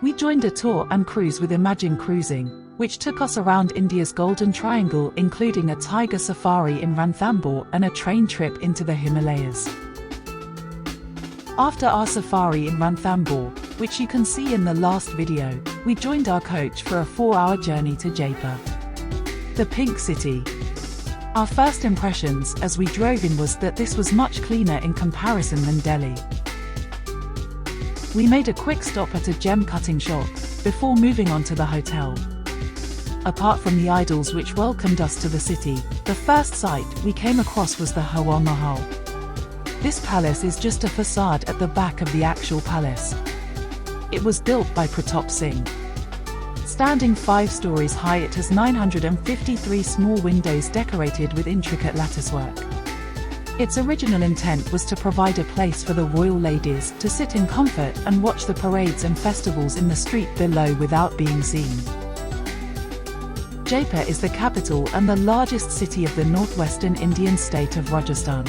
We joined a tour and cruise with Imagine Cruising, which took us around India's Golden Triangle, including a tiger safari in Ranthambore and a train trip into the Himalayas. After our safari in Ranthambore, which you can see in the last video, we joined our coach for a 4-hour journey to Jaipur, the Pink City. Our first impressions as we drove in was that this was much cleaner in comparison than Delhi. We made a quick stop at a gem-cutting shop before moving on to the hotel. Apart from the idols which welcomed us to the city, the first sight we came across was the Hawa Mahal. This palace is just a facade at the back of the actual palace. It was built by Pratap Singh. Standing 5 stories high, it has 953 small windows decorated with intricate latticework. Its original intent was to provide a place for the royal ladies to sit in comfort and watch the parades and festivals in the street below without being seen. Jaipur is the capital and the largest city of the northwestern Indian state of Rajasthan.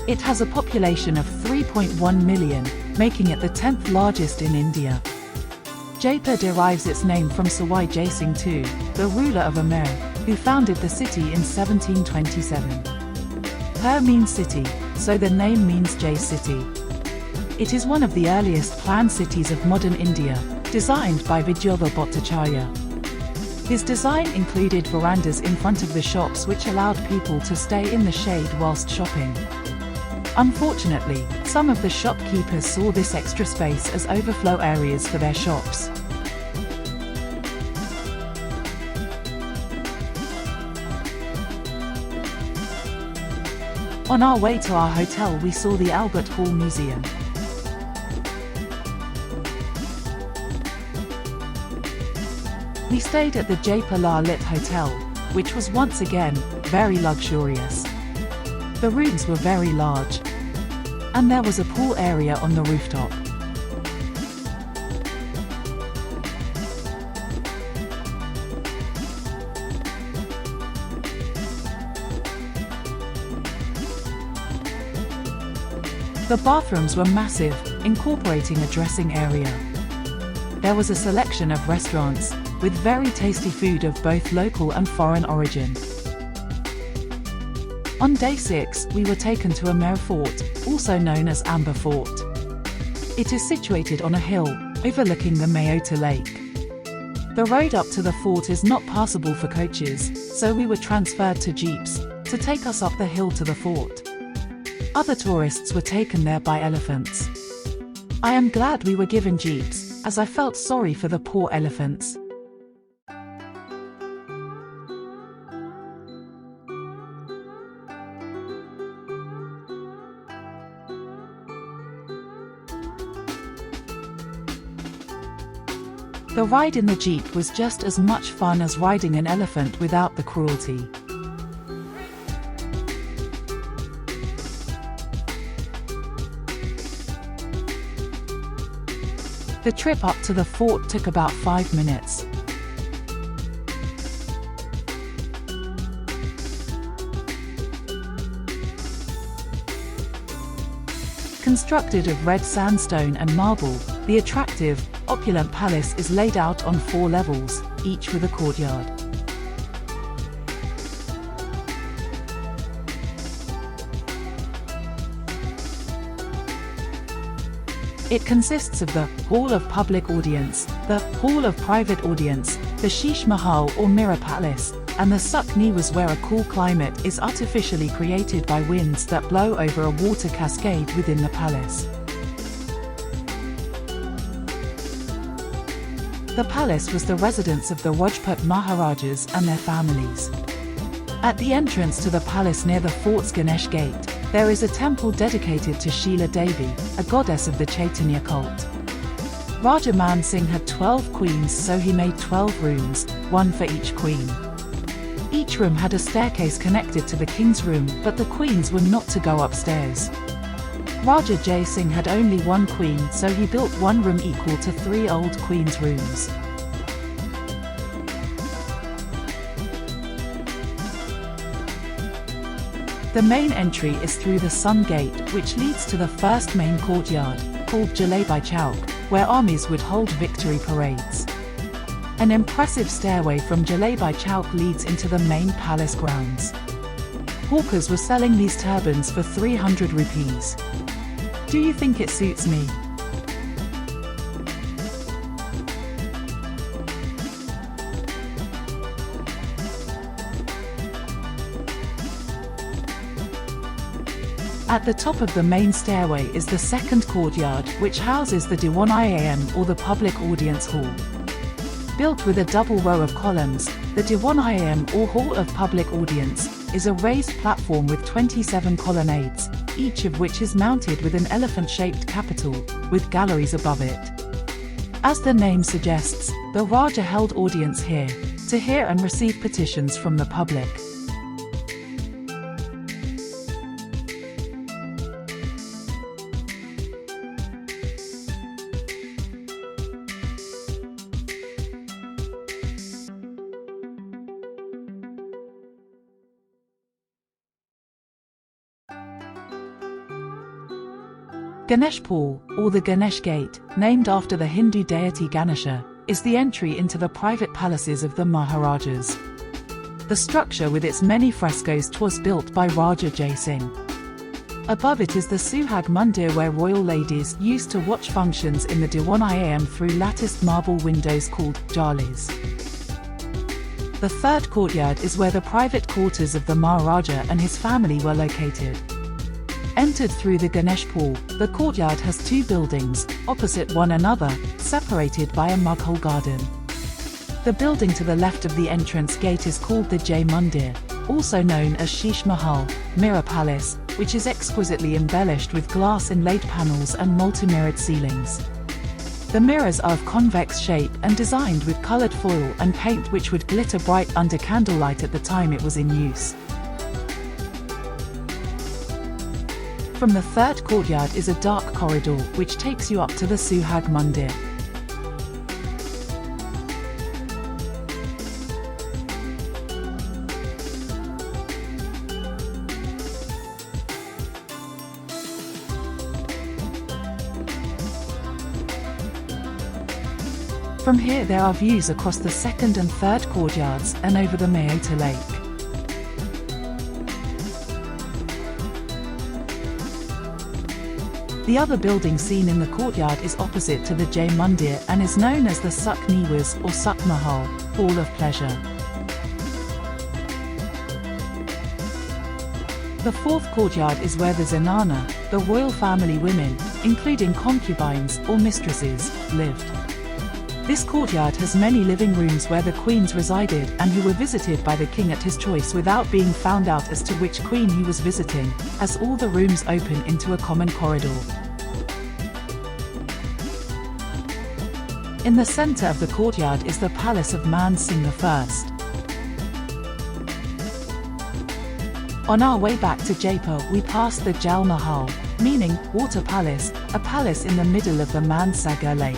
It has a population of 3.1 million, making it the 10th largest in India. Jaipur derives its name from Sawai Jai Singh II, the ruler of Amer, who founded the city in 1727. Pur means city, so the name means Jai City. It is one of the earliest planned cities of modern India, designed by Vidyodhar Bhattacharya. His design included verandas in front of the shops which allowed people to stay in the shade whilst shopping. Unfortunately, some of the shopkeepers saw this extra space as overflow areas for their shops. On our way to our hotel, we saw the Albert Hall Museum. We stayed at the Jaipur La Lit Hotel, which was once again very luxurious. The rooms were very large, and there was a pool area on the rooftop. The bathrooms were massive, incorporating a dressing area. There was a selection of restaurants, with very tasty food of both local and foreign origin. On day 6, we were taken to Amer Fort, also known as Amer Fort. It is situated on a hill, overlooking the Mayota Lake. The road up to the fort is not passable for coaches, so we were transferred to jeeps, to take us up the hill to the fort. Other tourists were taken there by elephants. I am glad we were given jeeps, as I felt sorry for the poor elephants. The ride in the jeep was just as much fun as riding an elephant without the cruelty. The trip up to the fort took about 5 minutes. Constructed of red sandstone and marble, the attractive, opulent palace is laid out on 4 levels, each with a courtyard. It consists of the Hall of Public Audience, the Hall of Private Audience, the Sheesh Mahal or Mirror Palace, and the Sukh Niwas, where a cool climate is artificially created by winds that blow over a water cascade within the palace. The palace was the residence of the Rajput Maharajas and their families. At the entrance to the palace near the fort's Ganesh Gate, there is a temple dedicated to Sheela Devi, a goddess of the Chaitanya cult. Raja Man Singh had 12 queens, so he made 12 rooms, one for each queen. Each room had a staircase connected to the king's room, but the queens were not to go upstairs. Raja Jai Singh had only 1 queen, so he built 1 room equal to 3 old queens' rooms. The main entry is through the Sun Gate, which leads to the first main courtyard, called Jalebi Chowk, where armies would hold victory parades. An impressive stairway from Jalebi Chowk leads into the main palace grounds. Hawkers were selling these turbans for 300 rupees. Do you think it suits me? At the top of the main stairway is the second courtyard, which houses the Diwan-i-Am or the Public Audience Hall. Built with a double row of columns, the Diwan-i-Am or Hall of Public Audience is a raised platform with 27 colonnades, each of which is mounted with an elephant-shaped capital, with galleries above it. As the name suggests, the Raja held audience here, to hear and receive petitions from the public. Ganeshpur, or the Ganesh Gate, named after the Hindu deity Ganesha, is the entry into the private palaces of the Maharajas. The structure with its many frescoes was built by Raja Jai Singh. Above it is the Suhag Mandir, where royal ladies used to watch functions in the Diwan-i-Am through latticed marble windows called jalis. The third courtyard is where the private quarters of the Maharaja and his family were located. Entered through the Ganeshpur, the courtyard has two buildings, opposite one another, separated by a Mughal garden. The building to the left of the entrance gate is called the Jai Mandir, also known as Sheesh Mahal, Mirror Palace, which is exquisitely embellished with glass-inlaid panels and multi-mirrored ceilings. The mirrors are of convex shape and designed with colored foil and paint which would glitter bright under candlelight at the time it was in use. From the third courtyard is a dark corridor which takes you up to the Suhag Mandir. From here there are views across the second and third courtyards and over the Mayota Lake. The other building seen in the courtyard is opposite to the Jai Mandir and is known as the Sukh Niwas or Sukh Mahal, Hall of Pleasure. The fourth courtyard is where the Zenana, the royal family women, including concubines or mistresses, lived. This courtyard has many living rooms where the queens resided and who were visited by the king at his choice without being found out as to which queen he was visiting, as all the rooms open into a common corridor. In the center of the courtyard is the palace of Man Singh I. On our way back to Jaipur, we passed the Jal Mahal, meaning water palace, a palace in the middle of the Mansagar lake.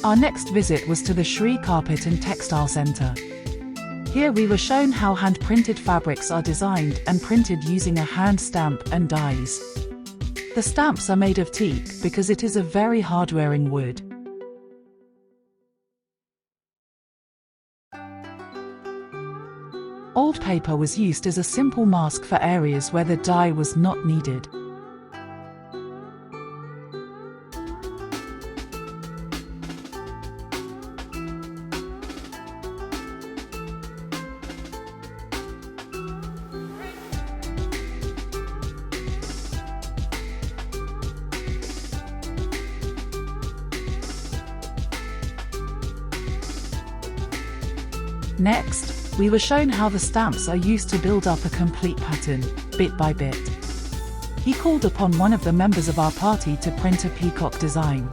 Our next visit was to the Shree Carpet and Textile Center. Here we were shown how hand-printed fabrics are designed and printed using a hand stamp and dies. The stamps are made of teak because it is a very hard-wearing wood. Old paper was used as a simple mask for areas where the dye was not needed. Next, we were shown how the stamps are used to build up a complete pattern, bit by bit. He called upon one of the members of our party to print a peacock design.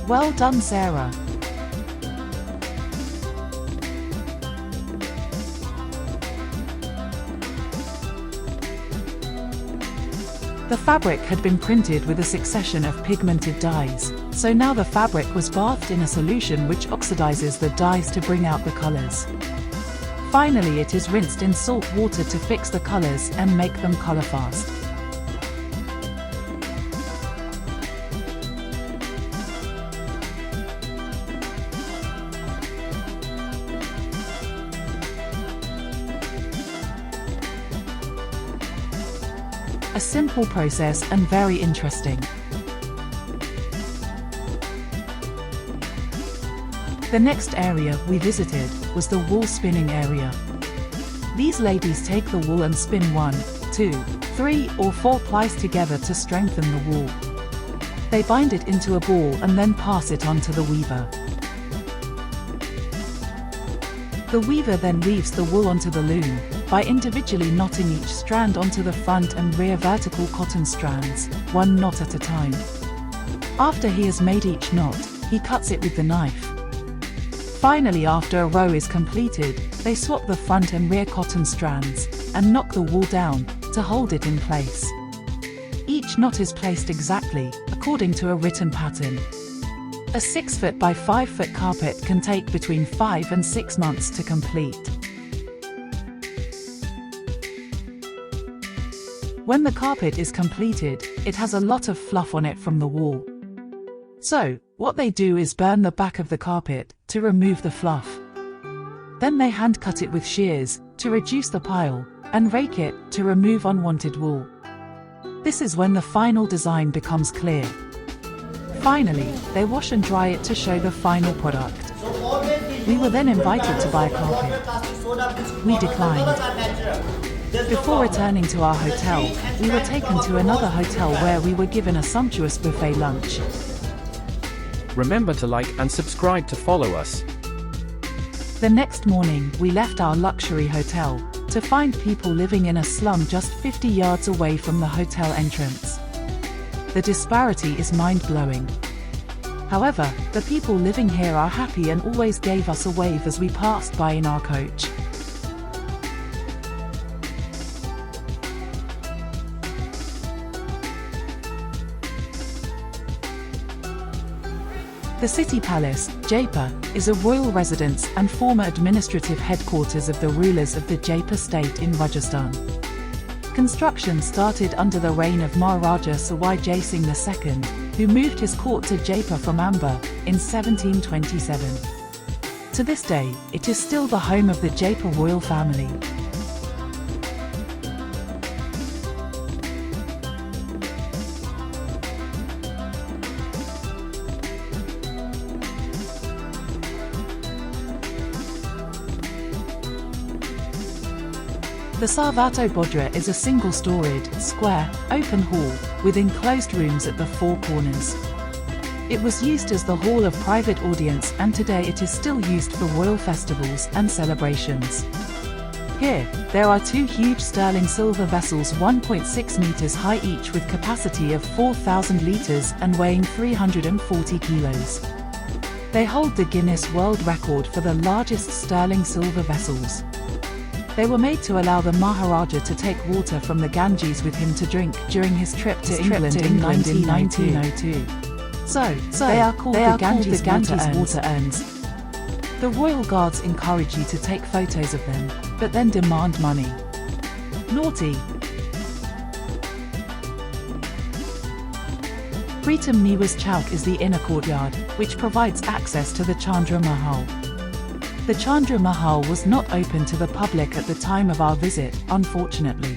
Well done, Sarah. The fabric had been printed with a succession of pigmented dyes, so now the fabric was bathed in a solution which oxidizes the dyes to bring out the colors. Finally, it is rinsed in salt water to fix the colors and make them color fast. A simple process and very interesting. The next area we visited was the wool spinning area. These ladies take the wool and spin 1, 2, 3 or 4 plies together to strengthen the wool. They bind it into a ball and then pass it on to the weaver. The weaver then weaves the wool onto the loom by individually knotting each strand onto the front and rear vertical cotton strands, 1 knot at a time. After he has made each knot, he cuts it with the knife. Finally, after a row is completed, they swap the front and rear cotton strands and knock the wool down to hold it in place. Each knot is placed exactly according to a written pattern. A 6-foot by 5-foot carpet can take between 5 and 6 months to complete. When the carpet is completed, it has a lot of fluff on it from the wool. So, what they do is burn the back of the carpet to remove the fluff. Then they hand cut it with shears to reduce the pile and rake it to remove unwanted wool. This is when the final design becomes clear. Finally, they wash and dry it to show the final product. We were then invited to buy a carpet. We declined. Before returning to our hotel, we were taken to another hotel where we were given a sumptuous buffet lunch. Remember to like and subscribe to follow us. The next morning, we left our luxury hotel to find people living in a slum just 50 yards away from the hotel entrance. The disparity is mind-blowing. However, the people living here are happy and always gave us a wave as we passed by in our coach. The City Palace, Jaipur, is a royal residence and former administrative headquarters of the rulers of the Jaipur state in Rajasthan. Construction started under the reign of Maharaja Sawai Jai Singh II, who moved his court to Jaipur from Amber in 1727. To this day, it is still the home of the Jaipur royal family. The Sarvato Bodra is a single-storied, square, open hall, with enclosed rooms at the 4 corners. It was used as the hall of private audience and today it is still used for royal festivals and celebrations. Here, there are 2 huge sterling silver vessels 1.6 meters high each with capacity of 4,000 liters and weighing 340 kilos. They hold the Guinness World Record for the largest sterling silver vessels. They were made to allow the Maharaja to take water from the Ganges with him to drink during his trip to England in 1902. So they are called the Ganges water urns. The royal guards encourage you to take photos of them, but then demand money. Naughty. Pritam Niwas Chowk is the inner courtyard, which provides access to the Chandra Mahal. The Chandra Mahal was not open to the public at the time of our visit, unfortunately.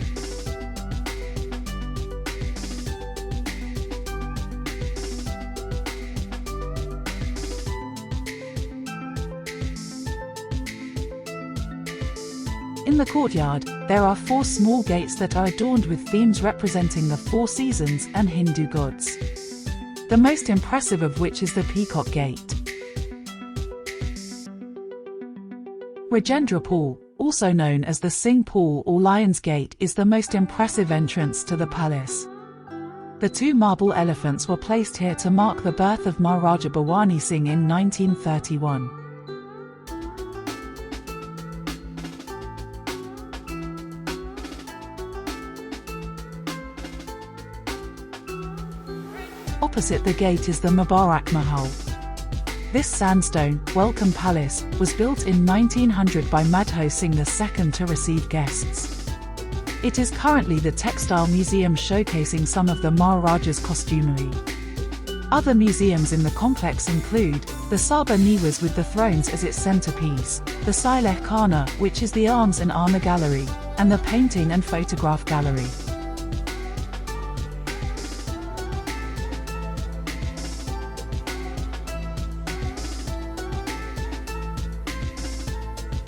In the courtyard, there are 4 small gates that are adorned with themes representing the 4 seasons and Hindu gods. The most impressive of which is the Peacock Gate. Rajendra Pool, also known as the Singh Pool or Lion's Gate, is the most impressive entrance to the palace. The two marble elephants were placed here to mark the birth of Maharaja Bhawani Singh in 1931. Opposite the gate is the Mubarak Mahal. This sandstone, welcome palace, was built in 1900 by Madho Singh II to receive guests. It is currently the Textile Museum showcasing some of the Maharaja's costumery. Other museums in the complex include the Sabha Niwas with the thrones as its centerpiece, the Sileh Khana, which is the arms and armor gallery, and the painting and photograph gallery.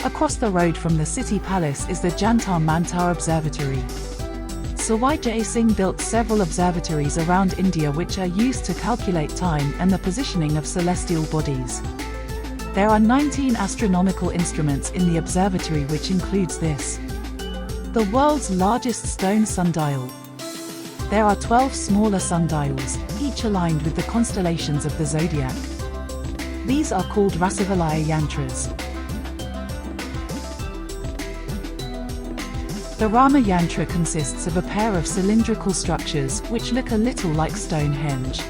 Across the road from the city palace is the Jantar Mantar Observatory. Sawai Singh built several observatories around India which are used to calculate time and the positioning of celestial bodies. There are 19 astronomical instruments in the observatory, which includes this: the world's largest stone sundial. There are 12 smaller sundials, each aligned with the constellations of the zodiac. These are called Rasivalaya yantras. The Rama Yantra consists of a pair of cylindrical structures which look a little like Stonehenge.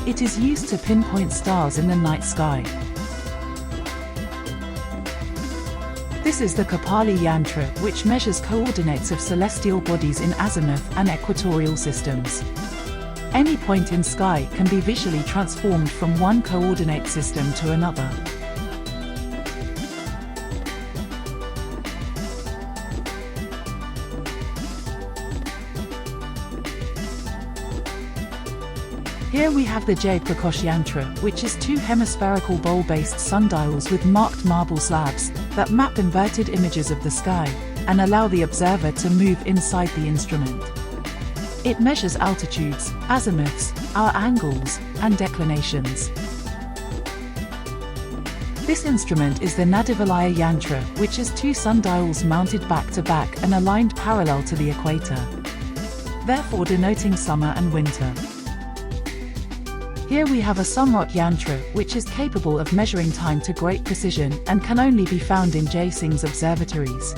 It is used to pinpoint stars in the night sky. This is the Kapali Yantra, which measures coordinates of celestial bodies in azimuth and equatorial systems. Any point in sky can be visually transformed from one coordinate system to another. Here we have the Jade Prakash Yantra, which is two hemispherical bowl-based sundials with marked marble slabs that map inverted images of the sky and allow the observer to move inside the instrument. It measures altitudes, azimuths, hour angles, and declinations. This instrument is the Nadivalaya Yantra, which is two sundials mounted back to back and aligned parallel to the equator, therefore denoting summer and winter. Here we have a Samrat Yantra, which is capable of measuring time to great precision and can only be found in Jai Singh's observatories.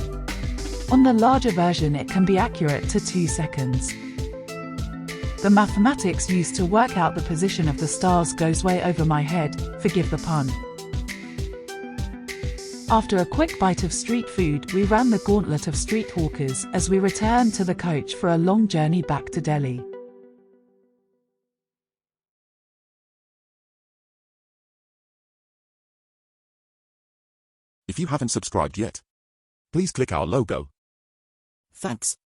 On the larger version it can be accurate to 2 seconds. The mathematics used to work out the position of the stars goes way over my head, forgive the pun. After a quick bite of street food, we ran the gauntlet of street hawkers as we returned to the coach for a long journey back to Delhi. If you haven't subscribed yet, please click our logo. Thanks.